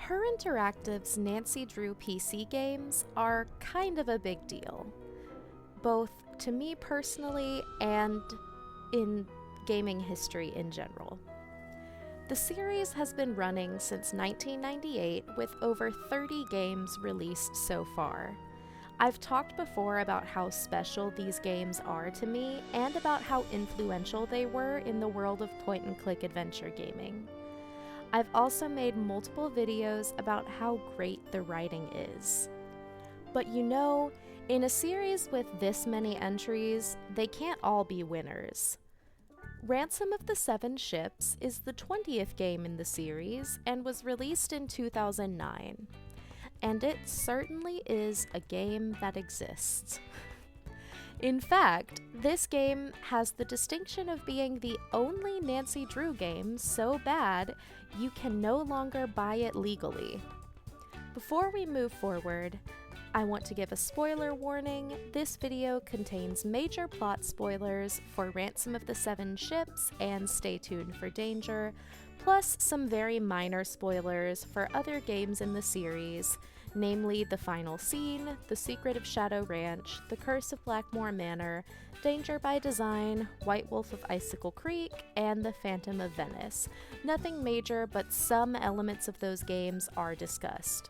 Her Interactive's Nancy Drew PC games are kind of a big deal, both to me personally and in gaming history in general. The series has been running since 1998 with over 30 games released so far. I've talked before about how special these games are to me and about how influential they were in the world of point-and-click adventure gaming. I've also made multiple videos about how great the writing is. But you know, in a series with this many entries, they can't all be winners. Ransom of the Seven Ships is the 20th game in the series and was released in 2009. And it certainly is a game that exists. In fact, this game has the distinction of being the only Nancy Drew game so bad you can no longer buy it legally. Before we move forward, I want to give a spoiler warning. This video contains major plot spoilers for Ransom of the Seven Ships and Stay Tuned for Danger, plus some very minor spoilers for other games in the series, namely The Final Scene, The Secret of Shadow Ranch, The Curse of Blackmore Manor, Danger by Design, White Wolf of Icicle Creek, and The Phantom of Venice. Nothing major, but some elements of those games are discussed.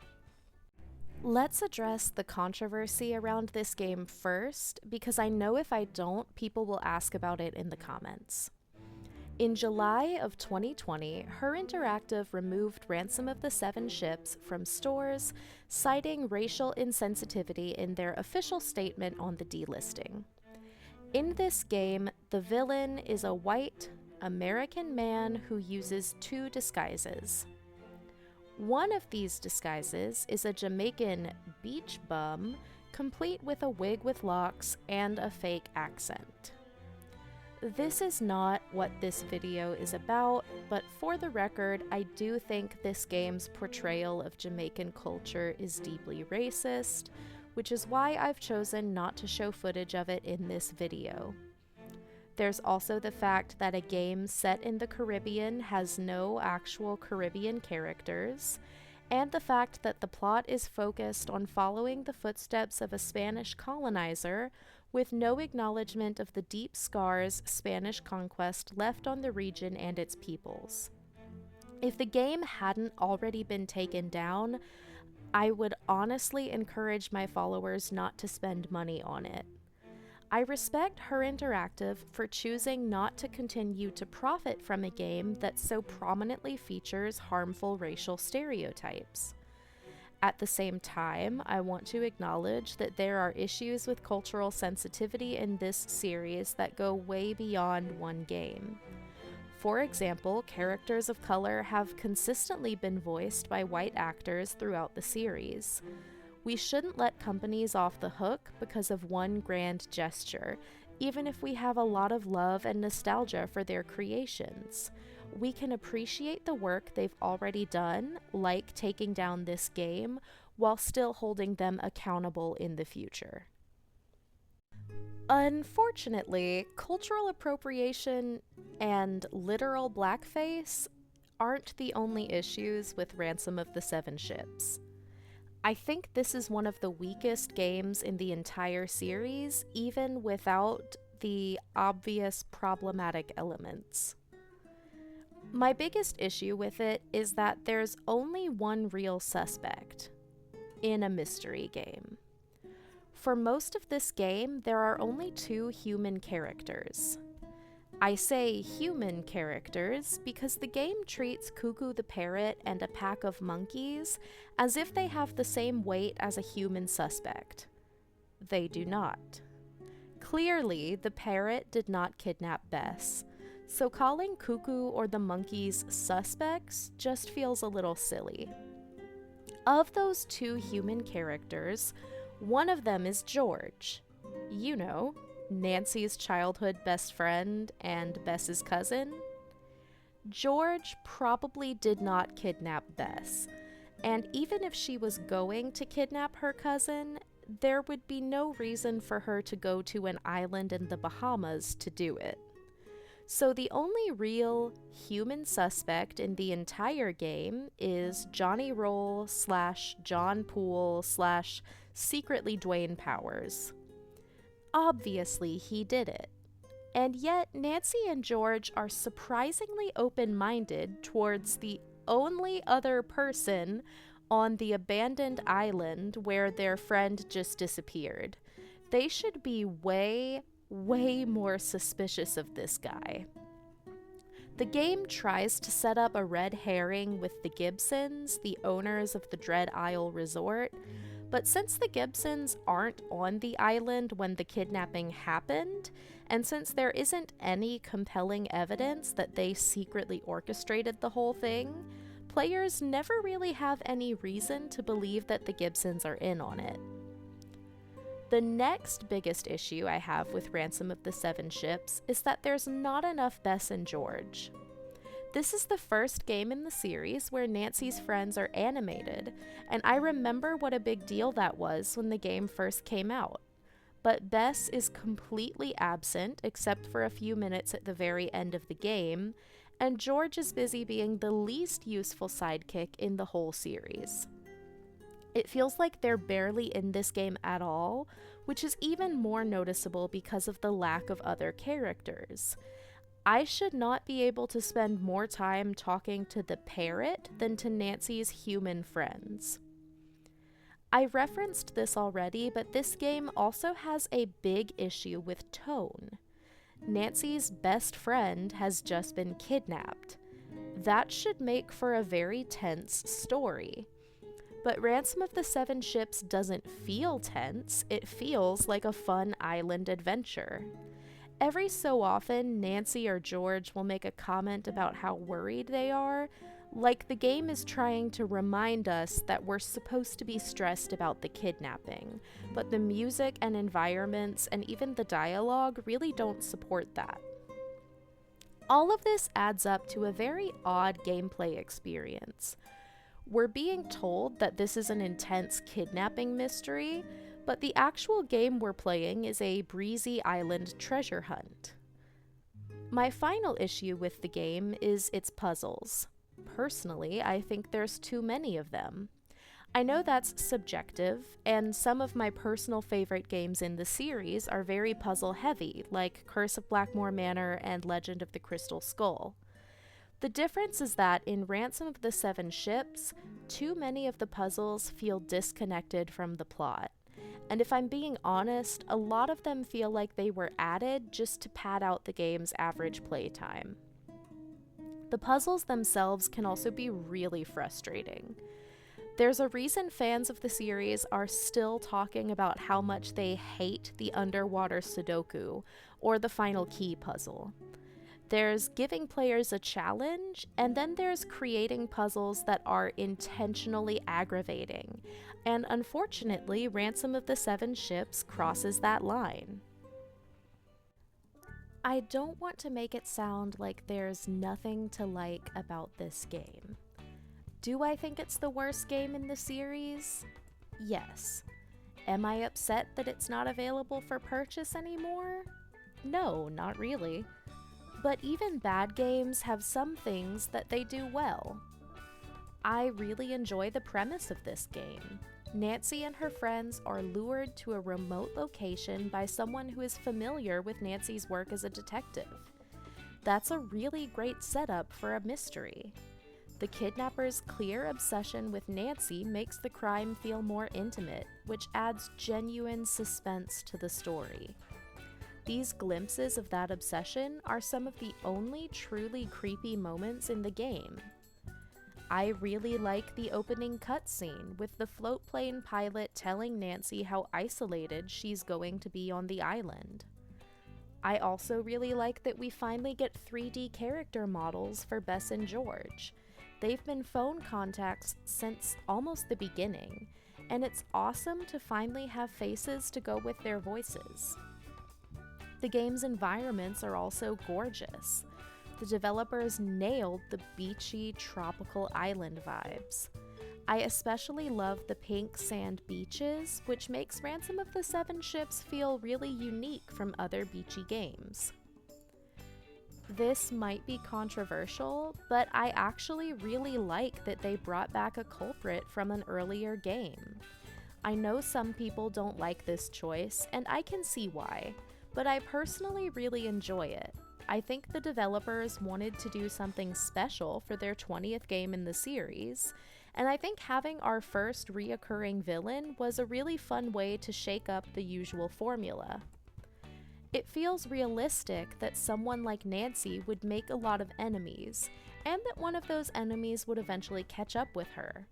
Let's address the controversy around this game first, because I know if I don't, people will ask about it in the comments. In July of 2020, Her Interactive removed Ransom of the Seven Ships from stores, citing racial insensitivity in their official statement on the delisting. In this game, the villain is a white, American man who uses two disguises. One of these disguises is a Jamaican beach bum, complete with a wig with locks and a fake accent. This is not what this video is about, but for the record, I do think this game's portrayal of Jamaican culture is deeply racist, which is why I've chosen not to show footage of it in this video. There's also the fact that a game set in the Caribbean has no actual Caribbean characters, and the fact that the plot is focused on following the footsteps of a Spanish colonizer with no acknowledgement of the deep scars Spanish conquest left on the region and its peoples. If the game hadn't already been taken down, I would honestly encourage my followers not to spend money on it. I respect Her Interactive for choosing not to continue to profit from a game that so prominently features harmful racial stereotypes. At the same time, I want to acknowledge that there are issues with cultural sensitivity in this series that go way beyond one game. For example, characters of color have consistently been voiced by white actors throughout the series. We shouldn't let companies off the hook because of one grand gesture, even if we have a lot of love and nostalgia for their creations. We can appreciate the work they've already done, like taking down this game, while still holding them accountable in the future. Unfortunately, cultural appropriation and literal blackface aren't the only issues with Ransom of the Seven Ships. I think this is one of the weakest games in the entire series, even without the obvious problematic elements. My biggest issue with it is that there's only one real suspect in a mystery game. For most of this game, there are only two human characters. I say human characters because the game treats Cuckoo the parrot and a pack of monkeys as if they have the same weight as a human suspect. They do not. Clearly, the parrot did not kidnap Bess, so calling Cuckoo or the monkeys suspects just feels a little silly. Of those two human characters, one of them is George. You know, Nancy's childhood best friend and Bess's cousin. George probably did not kidnap Bess, and even if she was going to kidnap her cousin, there would be no reason for her to go to an island in the Bahamas to do it. So the only real human suspect in the entire game is Johnny Roll / John Poole / secretly Dwayne Powers. Obviously, he did it. And yet, Nancy and George are surprisingly open-minded towards the only other person on the abandoned island where their friend just disappeared. They should be way more suspicious of this guy. The game tries to set up a red herring with the Gibsons, the owners of the Dread Isle Resort, but since the Gibsons aren't on the island when the kidnapping happened, and since there isn't any compelling evidence that they secretly orchestrated the whole thing, players never really have any reason to believe that the Gibsons are in on it. The next biggest issue I have with Ransom of the Seven Ships is that there's not enough Bess and George. This is the first game in the series where Nancy's friends are animated, and I remember what a big deal that was when the game first came out. But Bess is completely absent except for a few minutes at the very end of the game, and George is busy being the least useful sidekick in the whole series. It feels like they're barely in this game at all, which is even more noticeable because of the lack of other characters. I should not be able to spend more time talking to the parrot than to Nancy's human friends. I referenced this already, but this game also has a big issue with tone. Nancy's best friend has just been kidnapped. That should make for a very tense story. But Ransom of the Seven Ships doesn't feel tense, it feels like a fun island adventure. Every so often, Nancy or George will make a comment about how worried they are, like the game is trying to remind us that we're supposed to be stressed about the kidnapping, but the music and environments and even the dialogue really don't support that. All of this adds up to a very odd gameplay experience. We're being told that this is an intense kidnapping mystery, but the actual game we're playing is a breezy island treasure hunt. My final issue with the game is its puzzles. Personally, I think there's too many of them. I know that's subjective, and some of my personal favorite games in the series are very puzzle-heavy, like Curse of Blackmore Manor and Legend of the Crystal Skull. The difference is that in Ransom of the Seven Ships, too many of the puzzles feel disconnected from the plot. And if I'm being honest, a lot of them feel like they were added just to pad out the game's average playtime. The puzzles themselves can also be really frustrating. There's a reason fans of the series are still talking about how much they hate the underwater Sudoku or the final key puzzle. There's giving players a challenge, and then there's creating puzzles that are intentionally aggravating. And unfortunately, Ransom of the Seven Ships crosses that line. I don't want to make it sound like there's nothing to like about this game. Do I think it's the worst game in the series? Yes. Am I upset that it's not available for purchase anymore? No, not really. But even bad games have some things that they do well. I really enjoy the premise of this game. Nancy and her friends are lured to a remote location by someone who is familiar with Nancy's work as a detective. That's a really great setup for a mystery. The kidnapper's clear obsession with Nancy makes the crime feel more intimate, which adds genuine suspense to the story. These glimpses of that obsession are some of the only truly creepy moments in the game. I really like the opening cutscene with the float plane pilot telling Nancy how isolated she's going to be on the island. I also really like that we finally get 3D character models for Bess and George. They've been phone contacts since almost the beginning, and it's awesome to finally have faces to go with their voices. The game's environments are also gorgeous. The developers nailed the beachy, tropical island vibes. I especially love the pink sand beaches, which makes Ransom of the Seven Ships feel really unique from other beachy games. This might be controversial, but I actually really like that they brought back a culprit from an earlier game. I know some people don't like this choice, and I can see why, but I personally really enjoy it. I think the developers wanted to do something special for their 20th game in the series, and I think having our first reoccurring villain was a really fun way to shake up the usual formula. It feels realistic that someone like Nancy would make a lot of enemies, and that one of those enemies would eventually catch up with her.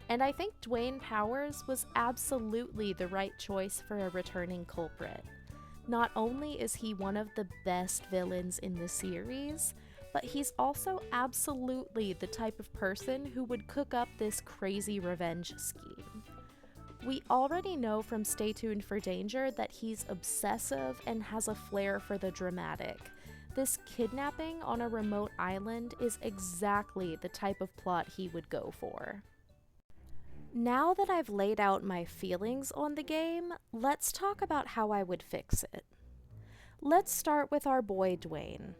And I think Dwayne Powers was absolutely the right choice for a returning culprit. Not only is he one of the best villains in the series, but he's also absolutely the type of person who would cook up this crazy revenge scheme. We already know from Stay Tuned for Danger that he's obsessive and has a flair for the dramatic. This kidnapping on a remote island is exactly the type of plot he would go for. Now that I've laid out my feelings on the game, let's talk about how I would fix it. Let's start with our boy Dwayne.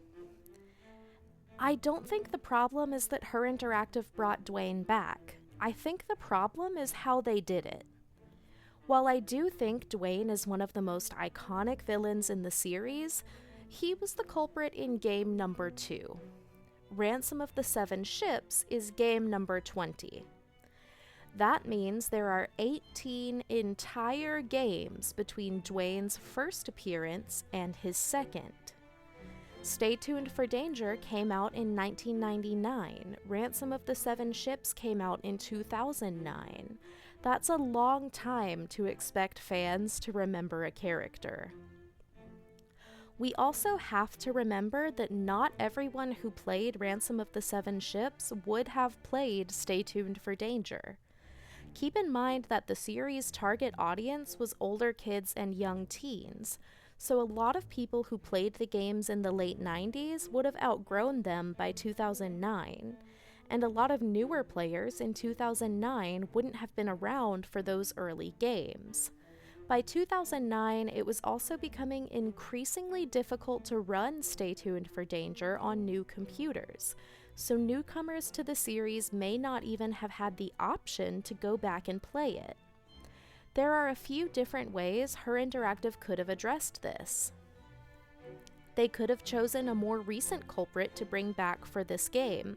I don't think the problem is that Her Interactive brought Dwayne back. I think the problem is how they did it. While I do think Dwayne is one of the most iconic villains in the series, he was the culprit in game number 2. Ransom of the Seven Ships is game number 20. That means there are 18 entire games between Dwayne's first appearance and his second. Stay Tuned for Danger came out in 1999. Ransom of the Seven Ships came out in 2009. That's a long time to expect fans to remember a character. We also have to remember that not everyone who played Ransom of the Seven Ships would have played Stay Tuned for Danger. Keep in mind that the series' target audience was older kids and young teens, so a lot of people who played the games in the late 90s would have outgrown them by 2009, and a lot of newer players in 2009 wouldn't have been around for those early games. By 2009, it was also becoming increasingly difficult to run Stay Tuned for Danger on new computers, so newcomers to the series may not even have had the option to go back and play it. There are a few different ways Her Interactive could have addressed this. They could have chosen a more recent culprit to bring back for this game.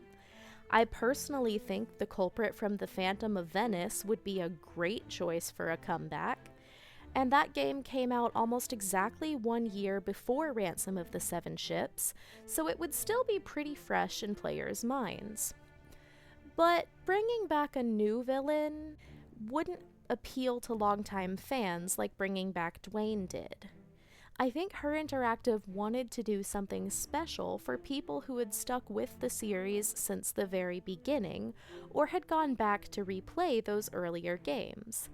I personally think the culprit from The Phantom of Venice would be a great choice for a comeback, and that game came out almost exactly 1 year before Ransom of the Seven Ships, so it would still be pretty fresh in players' minds. But bringing back a new villain wouldn't appeal to longtime fans like bringing back Dwayne did. I think Her Interactive wanted to do something special for people who had stuck with the series since the very beginning, or had gone back to replay those earlier games.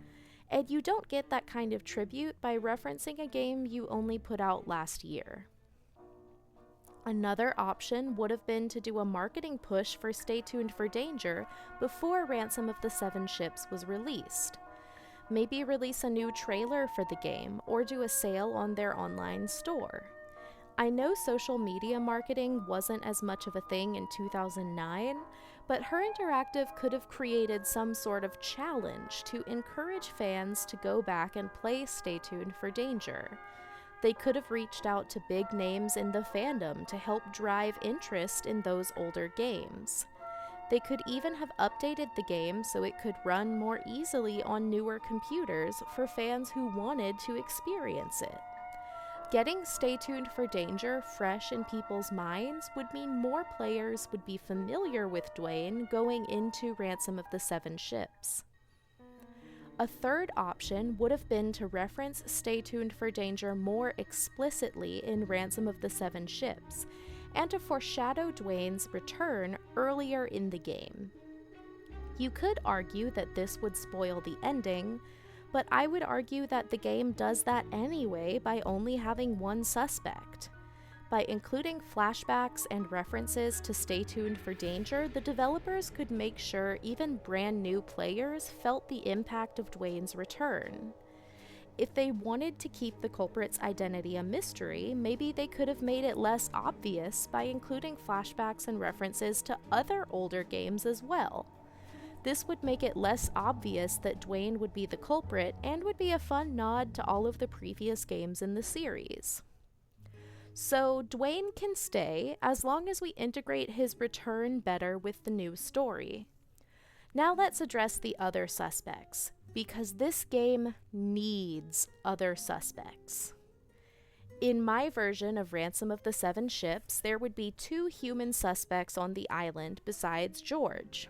And you don't get that kind of tribute by referencing a game you only put out last year. Another option would have been to do a marketing push for Stay Tuned for Danger before Ransom of the Seven Ships was released. Maybe release a new trailer for the game, or do a sale on their online store. I know social media marketing wasn't as much of a thing in 2009, but Her Interactive could have created some sort of challenge to encourage fans to go back and play Stay Tuned for Danger. They could have reached out to big names in the fandom to help drive interest in those older games. They could even have updated the game so it could run more easily on newer computers for fans who wanted to experience it. Getting Stay Tuned for Danger fresh in people's minds would mean more players would be familiar with Dwayne going into Ransom of the Seven Ships. A third option would have been to reference Stay Tuned for Danger more explicitly in Ransom of the Seven Ships, and to foreshadow Dwayne's return earlier in the game. You could argue that this would spoil the ending, but I would argue that the game does that anyway by only having one suspect. By including flashbacks and references to Stay Tuned for Danger, the developers could make sure even brand new players felt the impact of Dwayne's return. If they wanted to keep the culprit's identity a mystery, maybe they could have made it less obvious by including flashbacks and references to other older games as well. This would make it less obvious that Dwayne would be the culprit and would be a fun nod to all of the previous games in the series. So Dwayne can stay as long as we integrate his return better with the new story. Now let's address the other suspects, because this game needs other suspects. In my version of Ransom of the Seven Ships, there would be 2 human suspects on the island besides George.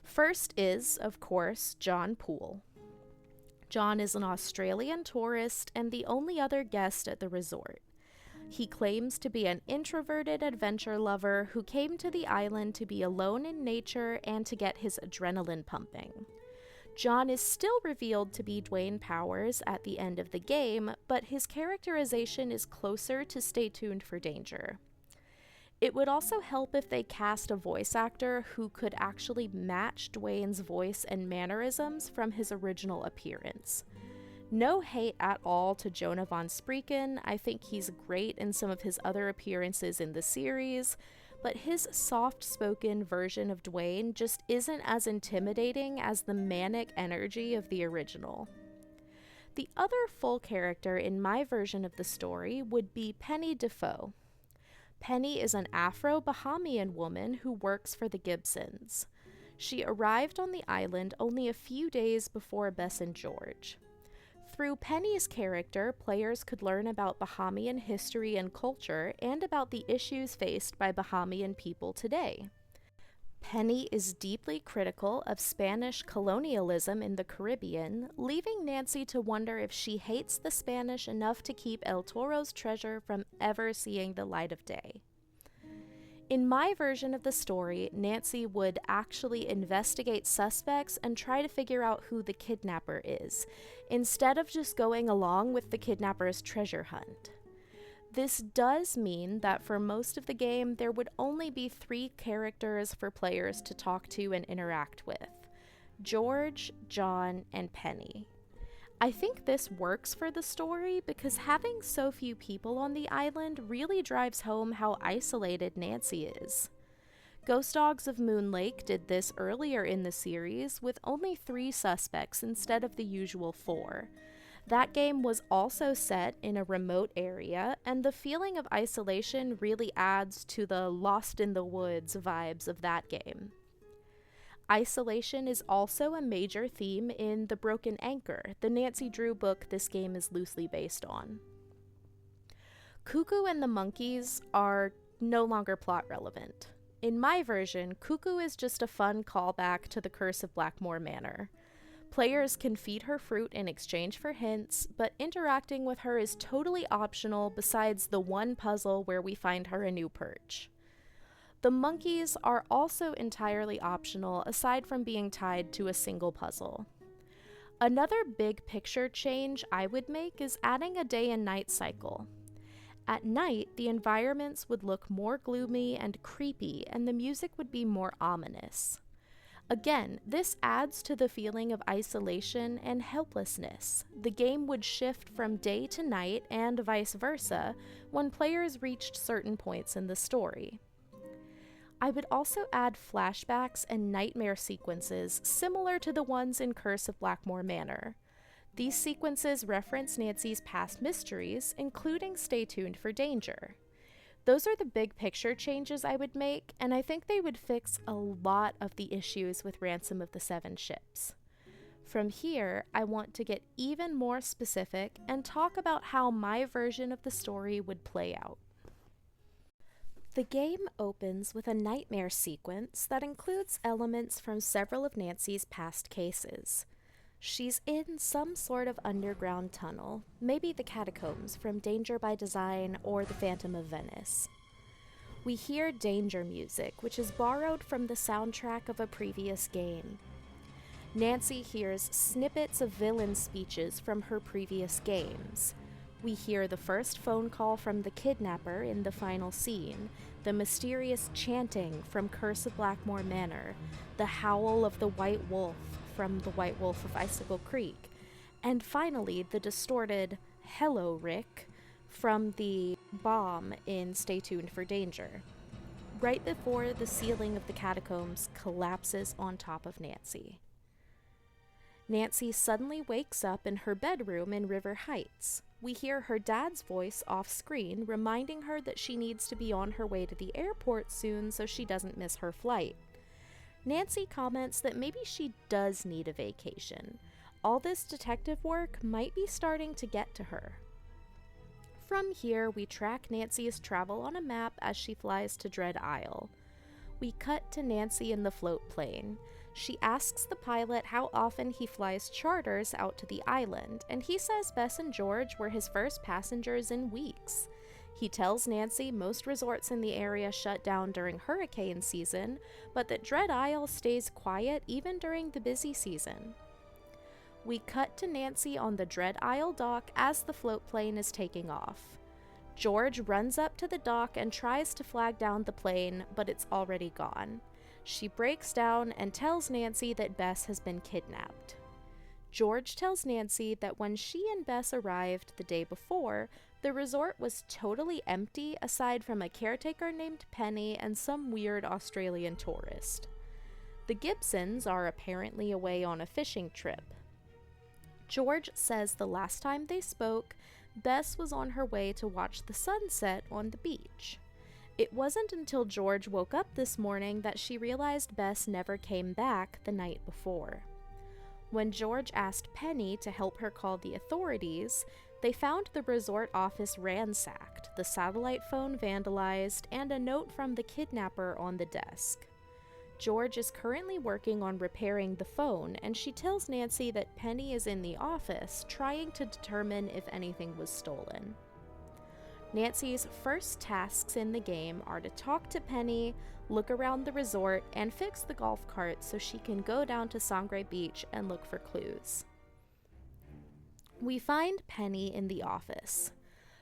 First is, of course, John Poole. John is an Australian tourist and the only other guest at the resort. He claims to be an introverted adventure lover who came to the island to be alone in nature and to get his adrenaline pumping. John is still revealed to be Dwayne Powers at the end of the game, but his characterization is closer to Stay Tuned for Danger. It would also help if they cast a voice actor who could actually match Dwayne's voice and mannerisms from his original appearance. No hate at all to Jonah Von Spreeken. I think he's great in some of his other appearances in the series, but his soft-spoken version of Dwayne just isn't as intimidating as the manic energy of the original. The other full character in my version of the story would be Penny Defoe. Penny is an Afro-Bahamian woman who works for the Gibsons. She arrived on the island only a few days before Bess and George. Through Penny's character, players could learn about Bahamian history and culture and about the issues faced by Bahamian people today. Penny is deeply critical of Spanish colonialism in the Caribbean, leaving Nancy to wonder if she hates the Spanish enough to keep El Toro's treasure from ever seeing the light of day. In my version of the story, Nancy would actually investigate suspects and try to figure out who the kidnapper is, instead of just going along with the kidnapper's treasure hunt. This does mean that for most of the game, there would only be 3 characters for players to talk to and interact with: George, John, and Penny. I think this works for the story because having so few people on the island really drives home how isolated Nancy is. Ghost Dogs of Moon Lake did this earlier in the series with only 3 suspects instead of the usual 4. That game was also set in a remote area, and the feeling of isolation really adds to the Lost in the Woods vibes of that game. Isolation is also a major theme in The Broken Anchor, the Nancy Drew book this game is loosely based on. Cuckoo and the Monkeys are no longer plot relevant. In my version, Cuckoo is just a fun callback to the Curse of Blackmore Manor. Players can feed her fruit in exchange for hints, but interacting with her is totally optional besides the one puzzle where we find her a new perch. The monkeys are also entirely optional aside from being tied to a single puzzle. Another big picture change I would make is adding a day and night cycle. At night, the environments would look more gloomy and creepy, and the music would be more ominous. Again, this adds to the feeling of isolation and helplessness. The game would shift from day to night and vice versa when players reached certain points in the story. I would also add flashbacks and nightmare sequences similar to the ones in Curse of Blackmore Manor. These sequences reference Nancy's past mysteries, including Stay Tuned for Danger. Those are the big picture changes I would make, and I think they would fix a lot of the issues with Ransom of the Seven Ships. From here, I want to get even more specific and talk about how my version of the story would play out. The game opens with a nightmare sequence that includes elements from several of Nancy's past cases. She's in some sort of underground tunnel, maybe the catacombs from Danger by Design or the Phantom of Venice. We hear danger music, which is borrowed from the soundtrack of a previous game. Nancy hears snippets of villain speeches from her previous games. We hear the first phone call from the kidnapper in the final scene, the mysterious chanting from Curse of Blackmore Manor, the howl of the White Wolf from the White Wolf of Icicle Creek, And finally, the distorted "Hello, Rick" from the bomb in Stay Tuned for Danger, right before the ceiling of the catacombs collapses on top of Nancy. Nancy suddenly wakes up in her bedroom in River Heights. We hear her dad's voice off screen reminding her that she needs to be on her way to the airport soon so she doesn't miss her flight. Nancy comments that maybe she does need a vacation. All this detective work might be starting to get to her. From here, we track Nancy's travel on a map as she flies to Dread Isle. We cut to Nancy in the float plane. She asks the pilot how often he flies charters out to the island, and he says Bess and George were his first passengers in weeks. He tells Nancy most resorts in the area shut down during hurricane season, but that Dread Isle stays quiet even during the busy season. We cut to Nancy on the Dread Isle dock as the float plane is taking off. George runs up to the dock and tries to flag down the plane, but it's already gone. She breaks down and tells Nancy that Bess has been kidnapped. George tells Nancy that when she and Bess arrived the day before, the resort was totally empty aside from a caretaker named Penny and some weird Australian tourist. The Gibsons are apparently away on a fishing trip. George says the last time they spoke, Bess was on her way to watch the sunset on the beach. It wasn't until George woke up this morning that she realized Bess never came back the night before. When George asked Penny to help her call the authorities, they found the resort office ransacked, the satellite phone vandalized, and a note from the kidnapper on the desk. George is currently working on repairing the phone, and she tells Nancy that Penny is in the office trying to determine if anything was stolen. Nancy's first tasks in the game are to talk to Penny, look around the resort, and fix the golf cart so she can go down to Sangre Beach and look for clues. We find Penny in the office.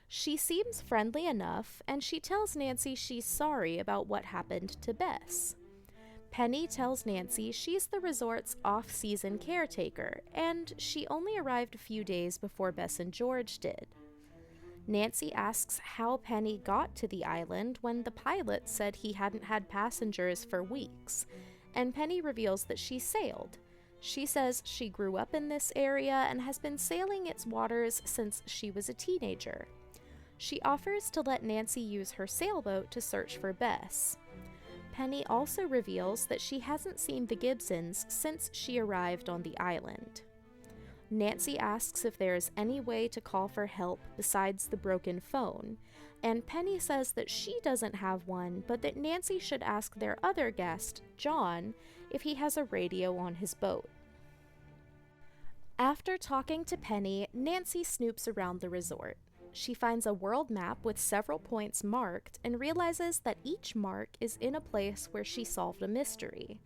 She seems friendly enough, and she tells Nancy she's sorry about what happened to Bess. Penny tells Nancy she's the resort's off-season caretaker, and she only arrived a few days before Bess and George did. Nancy asks how Penny got to the island when the pilot said he hadn't had passengers for weeks, and Penny reveals that she sailed. She says she grew up in this area and has been sailing its waters since she was a teenager. She offers to let Nancy use her sailboat to search for Bess. Penny also reveals that she hasn't seen the Gibsons since she arrived on the island. Nancy asks if there's any way to call for help besides the broken phone, and Penny says that she doesn't have one, but that Nancy should ask their other guest, John, if he has a radio on his boat. After talking to Penny, Nancy snoops around the resort. She finds a world map with several points marked and realizes that each mark is in a place where she solved a mystery.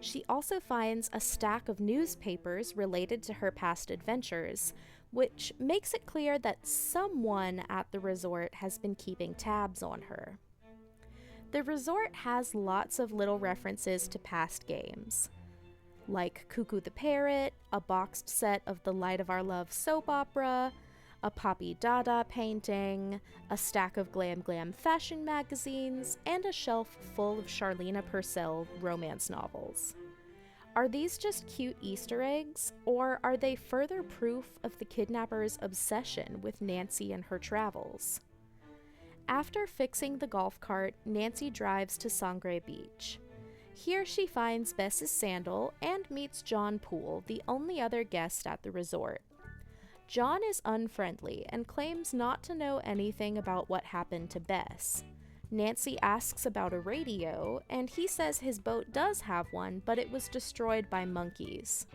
She also finds a stack of newspapers related to her past adventures, which makes it clear that someone at the resort has been keeping tabs on her. The resort has lots of little references to past games, like Cuckoo the Parrot, a boxed set of the Light of Our Love soap opera, a Poppy Dada painting, a stack of Glam Glam fashion magazines, and a shelf full of Charlena Purcell romance novels. Are these just cute Easter eggs, or are they further proof of the kidnapper's obsession with Nancy and her travels? After fixing the golf cart, Nancy drives to Sangre Beach. Here she finds Bess's sandal and meets John Poole, the only other guest at the resort. John is unfriendly and claims not to know anything about what happened to Bess. Nancy asks about a radio, and he says his boat does have one, but it was destroyed by monkeys.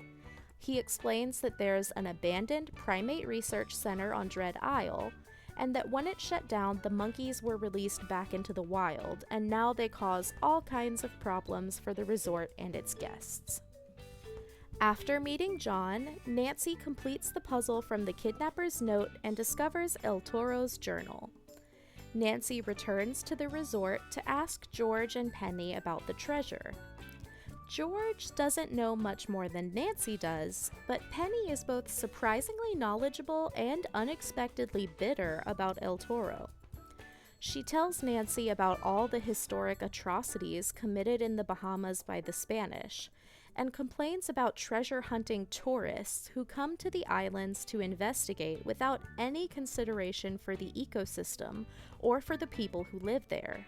He explains that there's an abandoned primate research center on Dread Isle, and that when it shut down, the monkeys were released back into the wild, and now they cause all kinds of problems for the resort and its guests. After meeting John, Nancy completes the puzzle from the kidnapper's note and discovers El Toro's journal. Nancy returns to the resort to ask George and Penny about the treasure. George doesn't know much more than Nancy does, but Penny is both surprisingly knowledgeable and unexpectedly bitter about El Toro. She tells Nancy about all the historic atrocities committed in the Bahamas by the Spanish, and complains about treasure-hunting tourists who come to the islands to investigate without any consideration for the ecosystem or for the people who live there.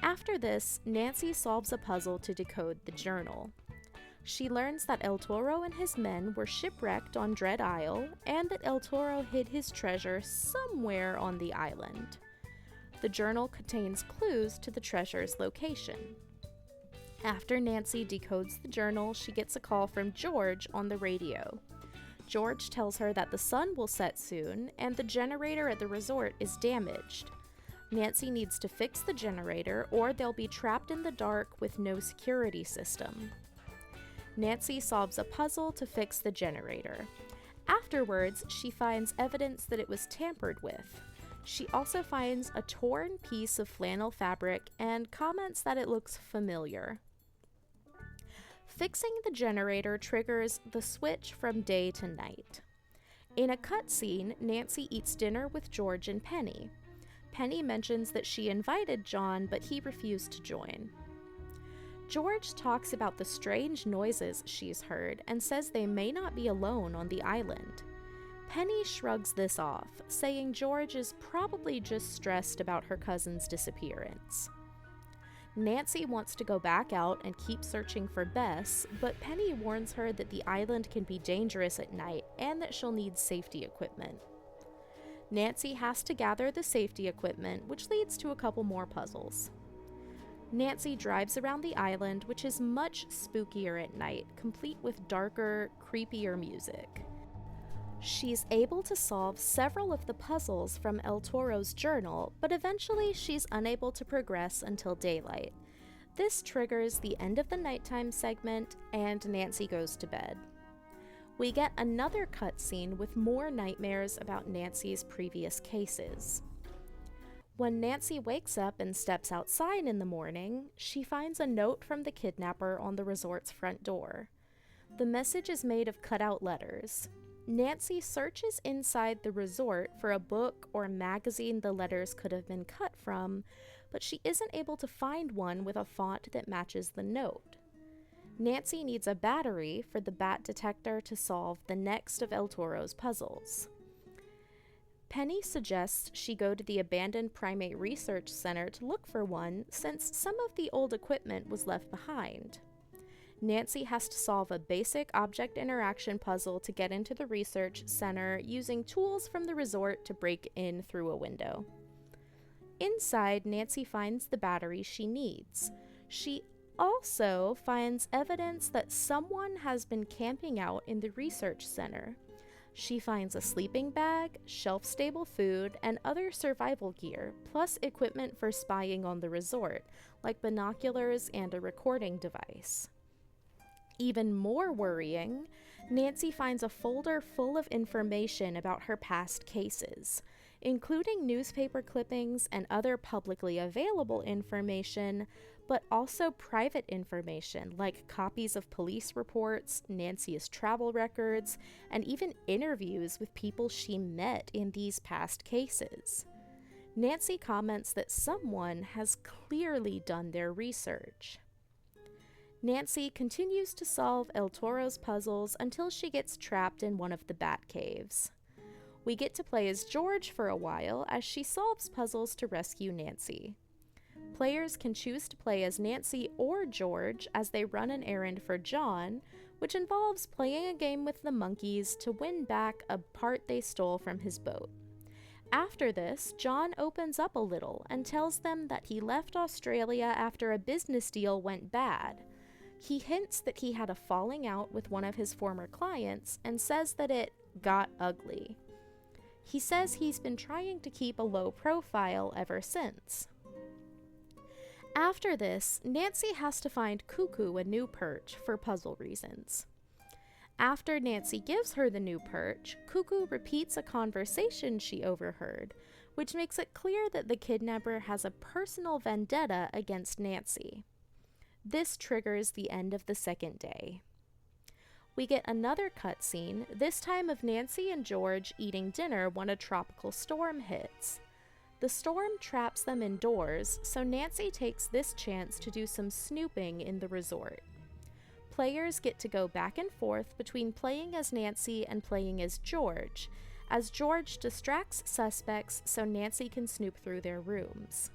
After this, Nancy solves a puzzle to decode the journal. She learns that El Toro and his men were shipwrecked on Dread Isle, and that El Toro hid his treasure somewhere on the island. The journal contains clues to the treasure's location. After Nancy decodes the journal, she gets a call from George on the radio. George tells her that the sun will set soon, and the generator at the resort is damaged. Nancy needs to fix the generator, or they'll be trapped in the dark with no security system. Nancy solves a puzzle to fix the generator. Afterwards, she finds evidence that it was tampered with. She also finds a torn piece of flannel fabric and comments that it looks familiar. Fixing the generator triggers the switch from day to night. In a cutscene, Nancy eats dinner with George and Penny. Penny mentions that she invited John, but he refused to join. George talks about the strange noises she's heard and says they may not be alone on the island. Penny shrugs this off, saying George is probably just stressed about her cousin's disappearance. Nancy wants to go back out and keep searching for Bess, but Penny warns her that the island can be dangerous at night and that she'll need safety equipment. Nancy has to gather the safety equipment, which leads to a couple more puzzles. Nancy drives around the island, which is much spookier at night, complete with darker, creepier music. She's able to solve several of the puzzles from El Toro's journal, but eventually she's unable to progress until daylight. This triggers the end of the nighttime segment, and Nancy goes to bed. We get another cutscene with more nightmares about Nancy's previous cases. When Nancy wakes up and steps outside in the morning, she finds a note from the kidnapper on the resort's front door. The message is made of cut-out letters. Nancy searches inside the resort for a book or magazine the letters could have been cut from, but she isn't able to find one with a font that matches the note. Nancy needs a battery for the bat detector to solve the next of El Toro's puzzles. Penny suggests she go to the abandoned primate research center to look for one, since some of the old equipment was left behind. Nancy has to solve a basic object interaction puzzle to get into the research center using tools from the resort to break in through a window. Inside, Nancy finds the battery she needs. She also finds evidence that someone has been camping out in the research center. She finds a sleeping bag, shelf-stable food, and other survival gear, plus equipment for spying on the resort, like binoculars and a recording device. Even more worrying, Nancy finds a folder full of information about her past cases, including newspaper clippings and other publicly available information, but also private information like copies of police reports, Nancy's travel records, and even interviews with people she met in these past cases. Nancy comments that someone has clearly done their research. Nancy continues to solve El Toro's puzzles until she gets trapped in one of the bat caves. We get to play as George for a while as she solves puzzles to rescue Nancy. Players can choose to play as Nancy or George as they run an errand for John, which involves playing a game with the monkeys to win back a part they stole from his boat. After this, John opens up a little and tells them that he left Australia after a business deal went bad. He hints that he had a falling out with one of his former clients and says that it got ugly. He says he's been trying to keep a low profile ever since. After this, Nancy has to find Cuckoo a new perch for puzzle reasons. After Nancy gives her the new perch, Cuckoo repeats a conversation she overheard, which makes it clear that the kidnapper has a personal vendetta against Nancy. This triggers the end of the second day. We get another cutscene, this time of Nancy and George eating dinner when a tropical storm hits. The storm traps them indoors, so Nancy takes this chance to do some snooping in the resort. Players get to go back and forth between playing as Nancy and playing as George, as George distracts suspects so Nancy can snoop through their rooms.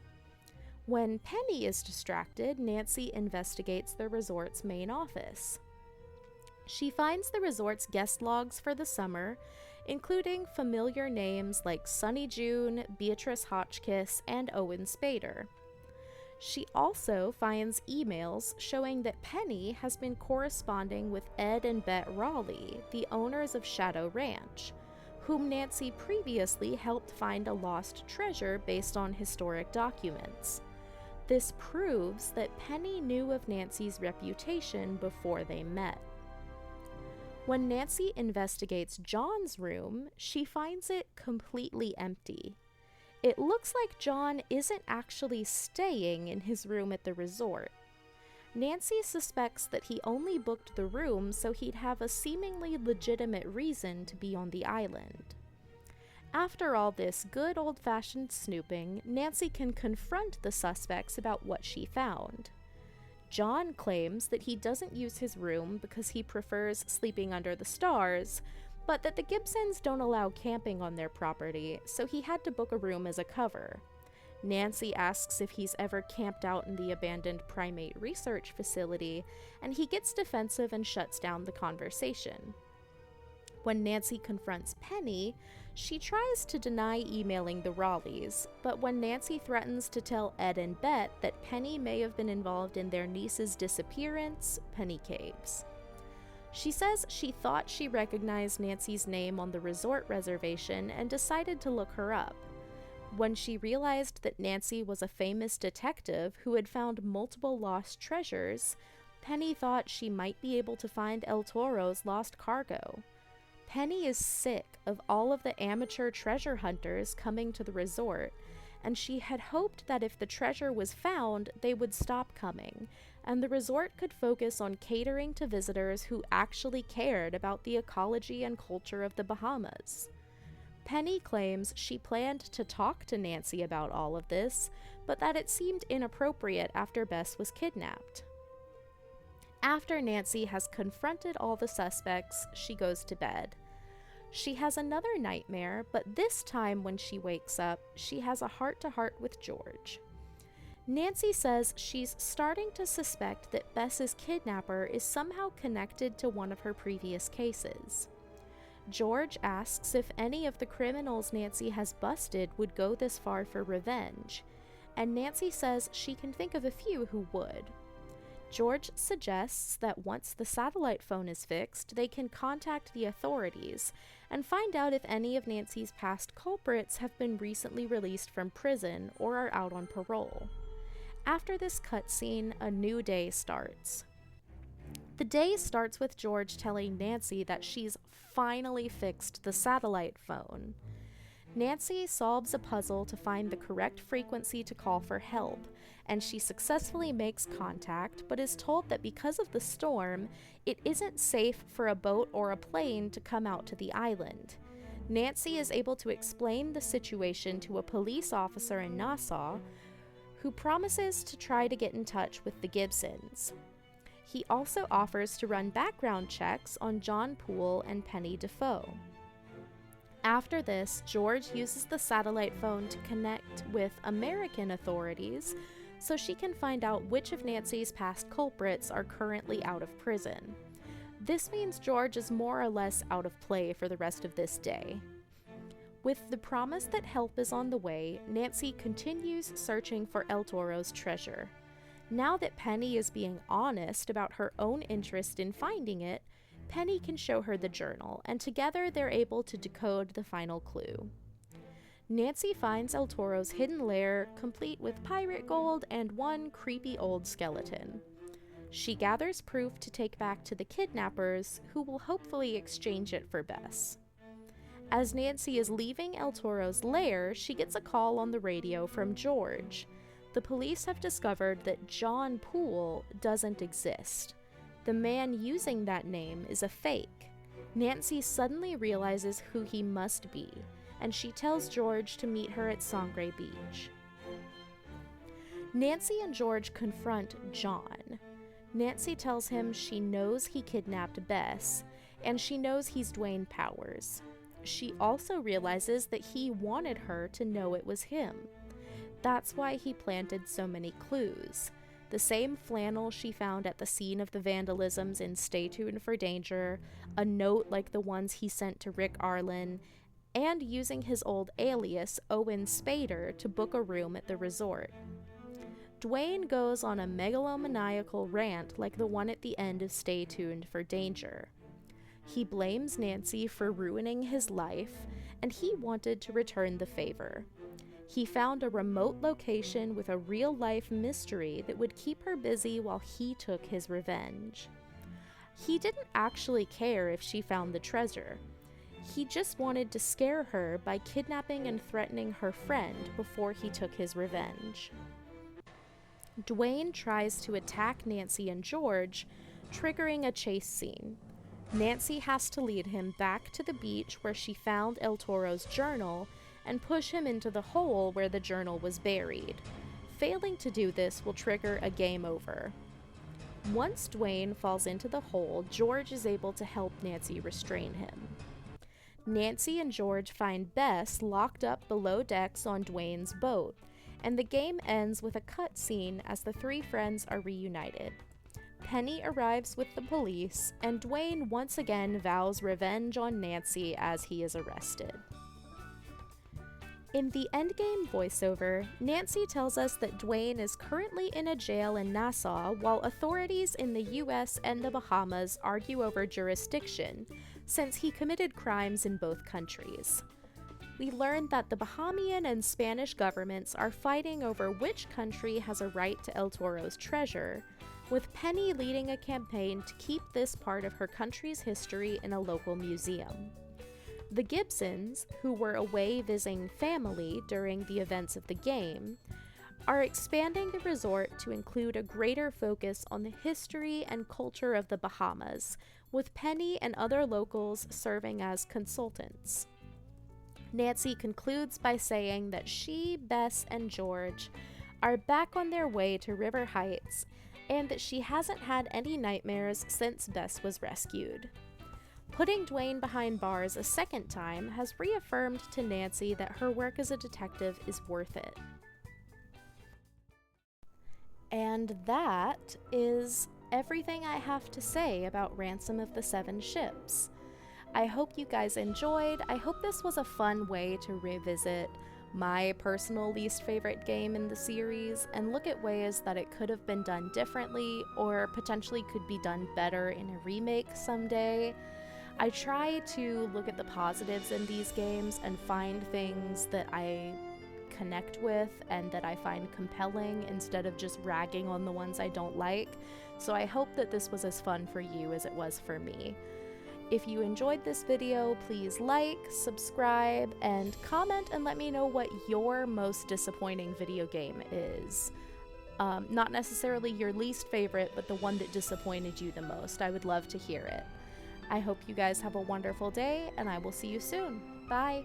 When Penny is distracted, Nancy investigates the resort's main office. She finds the resort's guest logs for the summer, including familiar names like Sunny June, Beatrice Hotchkiss, and Owen Spader. She also finds emails showing that Penny has been corresponding with Ed and Bet Raleigh, the owners of Shadow Ranch, whom Nancy previously helped find a lost treasure based on historic documents. This proves that Penny knew of Nancy's reputation before they met. When Nancy investigates John's room, she finds it completely empty. It looks like John isn't actually staying in his room at the resort. Nancy suspects that he only booked the room so he'd have a seemingly legitimate reason to be on the island. After all this good old-fashioned snooping, Nancy can confront the suspects about what she found. John claims that he doesn't use his room because he prefers sleeping under the stars, but that the Gibsons don't allow camping on their property, so he had to book a room as a cover. Nancy asks if he's ever camped out in the abandoned primate research facility, and he gets defensive and shuts down the conversation. When Nancy confronts Penny, she tries to deny emailing the Raleighs, but when Nancy threatens to tell Ed and Bet that Penny may have been involved in their niece's disappearance, Penny caves. She says she thought she recognized Nancy's name on the resort reservation and decided to look her up. When she realized that Nancy was a famous detective who had found multiple lost treasures, Penny thought she might be able to find El Toro's lost cargo. Penny is sick of all of the amateur treasure hunters coming to the resort, and she had hoped that if the treasure was found, they would stop coming, and the resort could focus on catering to visitors who actually cared about the ecology and culture of the Bahamas. Penny claims she planned to talk to Nancy about all of this, but that it seemed inappropriate after Bess was kidnapped. After Nancy has confronted all the suspects, she goes to bed. She has another nightmare, but this time when she wakes up, she has a heart-to-heart with George. Nancy says she's starting to suspect that Bess's kidnapper is somehow connected to one of her previous cases. George asks if any of the criminals Nancy has busted would go this far for revenge, and Nancy says she can think of a few who would. George suggests that once the satellite phone is fixed, they can contact the authorities and find out if any of Nancy's past culprits have been recently released from prison or are out on parole. After this cutscene, a new day starts. The day starts with George telling Nancy that she's finally fixed the satellite phone. Nancy solves a puzzle to find the correct frequency to call for help, and she successfully makes contact, but is told that because of the storm, it isn't safe for a boat or a plane to come out to the island. Nancy is able to explain the situation to a police officer in Nassau, who promises to try to get in touch with the Gibsons. He also offers to run background checks on John Poole and Penny Defoe. After this, George uses the satellite phone to connect with American authorities so she can find out which of Nancy's past culprits are currently out of prison. This means George is more or less out of play for the rest of this day. With the promise that help is on the way, Nancy continues searching for El Toro's treasure. Now that Penny is being honest about her own interest in finding it, Penny can show her the journal, and together they're able to decode the final clue. Nancy finds El Toro's hidden lair, complete with pirate gold and one creepy old skeleton. She gathers proof to take back to the kidnappers, who will hopefully exchange it for Bess. As Nancy is leaving El Toro's lair, she gets a call on the radio from George. the police have discovered that John Poole doesn't exist. The man using that name is a fake. Nancy suddenly realizes who he must be, and she tells George to meet her at Sangre Beach. Nancy and George confront John. Nancy tells him she knows he kidnapped Bess, and she knows he's Dwayne Powers. She also realizes that he wanted her to know it was him. That's why he planted so many clues. The same flannel she found at the scene of the vandalisms in Stay Tuned for Danger, a note like the ones he sent to Rick Arlen, and using his old alias, Owen Spader, to book a room at the resort. Dwayne goes on a megalomaniacal rant like the one at the end of Stay Tuned for Danger. He blames Nancy for ruining his life, and he wanted to return the favor. He found a remote location with a real-life mystery that would keep her busy while he took his revenge. He didn't actually care if she found the treasure. He just wanted to scare her by kidnapping and threatening her friend before he took his revenge. Dwayne tries to attack Nancy and George, triggering a chase scene. Nancy has to lead him back to the beach where she found El Toro's journal and push him into the hole where the journal was buried. Failing to do this will trigger a game over. Once Dwayne falls into the hole, George is able to help Nancy restrain him. Nancy and George find Bess locked up below decks on Dwayne's boat, and the game ends with a cutscene as the three friends are reunited. Penny arrives with the police, and Dwayne once again vows revenge on Nancy as he is arrested. In the endgame voiceover, Nancy tells us that Dwayne is currently in a jail in Nassau while authorities in the US and the Bahamas argue over jurisdiction, since he committed crimes in both countries. We learn that the Bahamian and Spanish governments are fighting over which country has a right to El Toro's treasure, with Penny leading a campaign to keep this part of her country's history in a local museum. The Gibsons, who were away visiting family during the events of the game, are expanding the resort to include a greater focus on the history and culture of the Bahamas, with Penny and other locals serving as consultants. Nancy concludes by saying that she, Bess, and George are back on their way to River Heights, and that she hasn't had any nightmares since Bess was rescued. Putting Dwayne behind bars a second time has reaffirmed to Nancy that her work as a detective is worth it. And that is everything I have to say about Ransom of the Seven Ships. I hope you guys enjoyed. I hope this was a fun way to revisit my personal least favorite game in the series and look at ways that it could have been done differently or potentially could be done better in a remake someday. I try to look at the positives in these games and find things that I connect with and that I find compelling instead of just ragging on the ones I don't like. So I hope that this was as fun for you as it was for me. If you enjoyed this video, please like, subscribe, and comment and let me know what your most disappointing video game is. Not necessarily your least favorite, but the one that disappointed you the most. I would love to hear it. I hope you guys have a wonderful day, and I will see you soon. Bye!